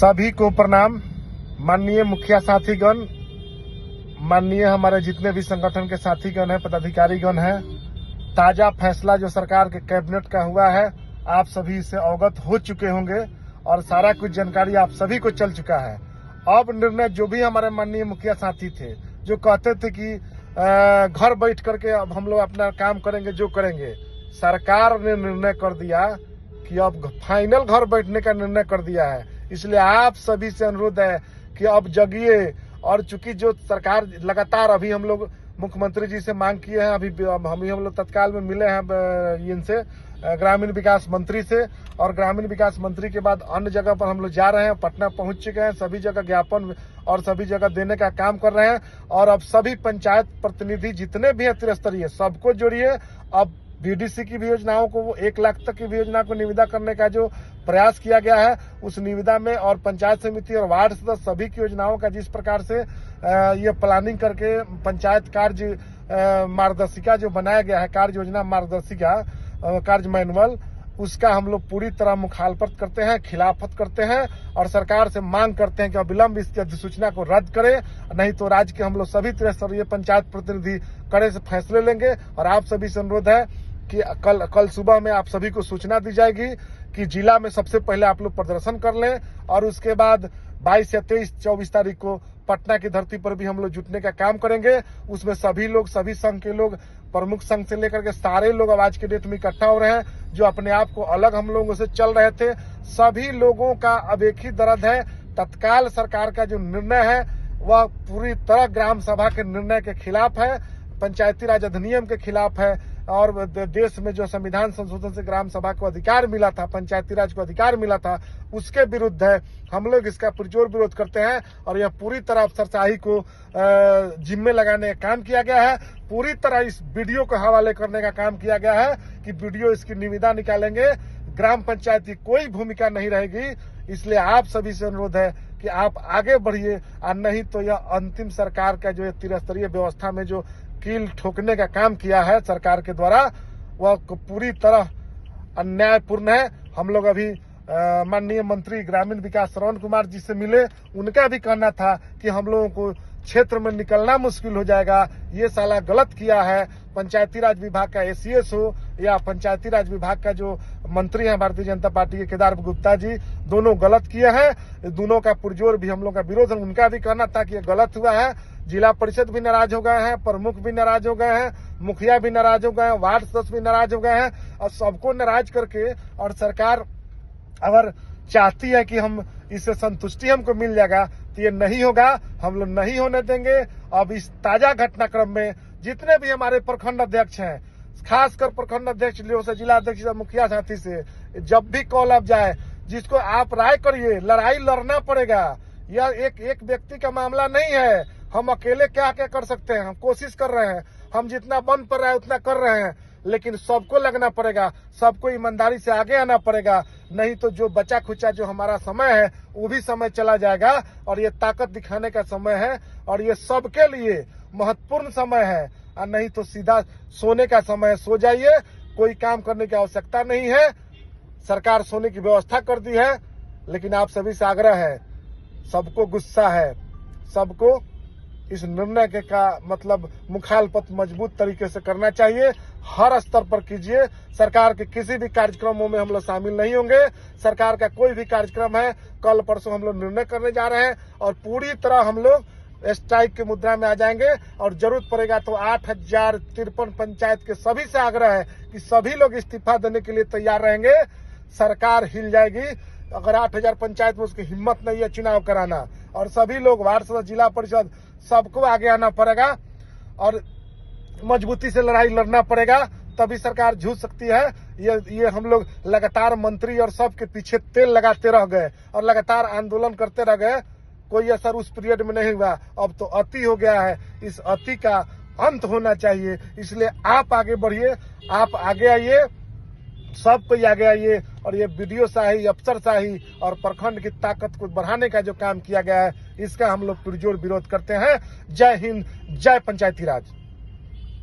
सभी को प्रणाम। माननीय मुखिया साथीगण, माननीय हमारे जितने भी संगठन के साथीगण हैं, पदाधिकारीगण हैं, ताजा फैसला जो सरकार के कैबिनेट का हुआ है, आप सभी इससे अवगत हो चुके होंगे और सारा कुछ जानकारी आप सभी को चल चुका है। अब निर्णय जो भी हमारे माननीय मुखिया साथी थे जो कहते थे कि घर बैठ करके अब हम लोग अपना काम करेंगे, जो करेंगे, सरकार ने निर्णय कर दिया कि अब फाइनल घर बैठने का निर्णय कर दिया है। इसलिए आप सभी से अनुरोध है कि अब जगिए। और चूंकि जो सरकार लगातार अभी हम लोग मुख्यमंत्री जी से मांग किए हैं, अभी हम लोग तत्काल में मिले हैं इनसे, ग्रामीण विकास मंत्री से, और ग्रामीण विकास मंत्री के बाद अन्य जगह पर हम लोग जा रहे हैं, पटना पहुंच चुके हैं, सभी जगह ज्ञापन और सभी जगह देने का काम कर रहे हैं। और अब सभी पंचायत प्रतिनिधि जितने भी हैं त्रिस्तरीय, सबको जोड़िए। अब बीडीसी की भी योजनाओं को, 1 लाख तक की भी योजना को निविदा करने का जो प्रयास किया गया है, उस निविदा में और पंचायत समिति और वार्ड सदस्य सभी की योजनाओं का जिस प्रकार से ये प्लानिंग करके पंचायत कार्य मार्गदर्शिका जो बनाया गया है, कार्य योजना मार्गदर्शिका, कार्य मैनुअल, उसका हम लोग पूरी तरह मुखालफत करते हैं, खिलाफत करते हैं और सरकार से मांग करते हैं कि अविलंब इसकी अधिसूचना को रद्द करे, नहीं तो राज्य के हम लोग सभी त्रिस्तरीय पंचायत प्रतिनिधि कड़े से फैसले लेंगे। और आप सभी से अनुरोध है कि कल सुबह में आप सभी को सूचना दी जाएगी कि जिला में सबसे पहले आप लोग प्रदर्शन कर लें, और उसके बाद 22 या 23-24 तारीख को पटना की धरती पर भी हम लोग जुटने का काम करेंगे। उसमें सभी लोग, सभी संघ के लोग, प्रमुख संघ से लेकर के सारे लोग अब आज के डेट में इकट्ठा हो रहे हैं, जो अपने आप को अलग हम लोगों से चल रहे थे। सभी लोगों का अब एक ही दर्द है, तत्काल सरकार का जो निर्णय है वह पूरी तरह ग्राम सभा के निर्णय के खिलाफ है, पंचायती राज अधिनियम के खिलाफ है। और देश में जो संविधान संशोधन से ग्राम सभा को अधिकार मिला था, पंचायती राज को अधिकार मिला था, उसके विरुद्ध है। हम लोग इसका पुरजोर विरोध करते हैं और यह पूरी तरह अफसरशाही को जिम्मे लगाने का काम किया गया है। पूरी तरह इस वीडियो को हवाले करने का काम किया गया है कि वीडियो इसकी निविदा निकालेंगे, ग्राम पंचायत की कोई भूमिका नहीं रहेगी। इसलिए आप सभी से अनुरोध है कि आप आगे बढ़िए, और नहीं तो यह अंतिम सरकार का जो त्रिस्तरीय व्यवस्था में जो कील ठोकने का काम किया है सरकार के द्वारा, वह पूरी तरह अन्यायपूर्ण है। हम लोग अभी माननीय मंत्री ग्रामीण विकास श्रवण कुमार जी से मिले, उनका भी कहना था कि हम लोगों को क्षेत्र में निकलना मुश्किल हो जाएगा, ये साला गलत किया है। पंचायती राज विभाग का एसीएस हो या पंचायती राज विभाग का जो मंत्री हैं भारतीय जनता पार्टी के केदार गुप्ता जी, दोनों गलत किए हैं। दोनों का पुरजोर भी हम लोग का विरोध है। उनका भी कहना था कि ये गलत हुआ है। जिला परिषद भी नाराज हो गए हैं, प्रमुख भी नाराज हो गए हैं, मुखिया भी नाराज हो गए हैं, वार्ड सदस्य भी नाराज हो गए हैं। और सबको नाराज करके, और सरकार अगर चाहती है कि हम इससे संतुष्टि हमको मिल जाएगा, तो ये नहीं होगा, हम लोग नहीं होने देंगे। अब इस ताजा घटनाक्रम में जितने भी हमारे प्रखंड अध्यक्ष हैं, खासकर प्रखंड अध्यक्ष से जिला अध्यक्ष मुखिया साथी से, जब भी कॉल अब जाए, जिसको आप राय करिए, लड़ाई लड़ना पड़ेगा। यह एक व्यक्ति का मामला नहीं है। हम अकेले क्या क्या कर सकते हैं, हम कोशिश कर रहे हैं, हम जितना बन पड़ रहा है उतना कर रहे हैं, लेकिन सबको लगना पड़ेगा, सबको ईमानदारी से आगे आना पड़ेगा। नहीं तो जो बचा खुचा जो हमारा समय है वो भी समय चला जाएगा, और ये ताकत दिखाने का समय है, और ये सबके लिए महत्वपूर्ण समय है। और नहीं तो सीधा सोने का समय है, सो जाइए, कोई काम करने की आवश्यकता नहीं है। सरकार सोने की व्यवस्था कर दी है, लेकिन आप सभी से आग्रह है, सबको गुस्सा है, सबको इस निर्णय के का मतलब मुखालफत मजबूत तरीके से करना चाहिए। हर स्तर पर कीजिए। सरकार के किसी भी कार्यक्रमों में हम लोग शामिल नहीं होंगे। सरकार का कोई भी कार्यक्रम है, कल परसों हम लोग निर्णय करने जा रहे हैं, और पूरी तरह हम लोग स्ट्राइक की मुद्रा में आ जाएंगे। और जरूरत पड़ेगा तो 8053 पंचायत के सभी से आग्रह है कि सभी लोग इस्तीफा देने के लिए तैयार रहेंगे। सरकार हिल जाएगी अगर 8000 पंचायत में उसकी हिम्मत नहीं है चुनाव कराना। और सभी लोग, वार्ड सदस्य, जिला परिषद, सबको आगे आना पड़ेगा और मजबूती से लड़ाई लड़ना पड़ेगा, तभी सरकार झूठ सकती है। ये हम लोग लगातार मंत्री और सबके पीछे तेल लगाते रह गए और लगातार आंदोलन करते रह गए, कोई असर उस पीरियड में नहीं हुआ। अब तो अति हो गया है, इस अति का अंत होना चाहिए। इसलिए आप आगे बढ़िए, आप आगे आइए, सब कोई आगे आइए, और ये वीडियो शाही, अफसरशाही और प्रखंड की ताकत को बढ़ाने का जो काम किया गया है, इसका हम लोग पुरजोर विरोध करते हैं। जय हिंद, जय पंचायती राज।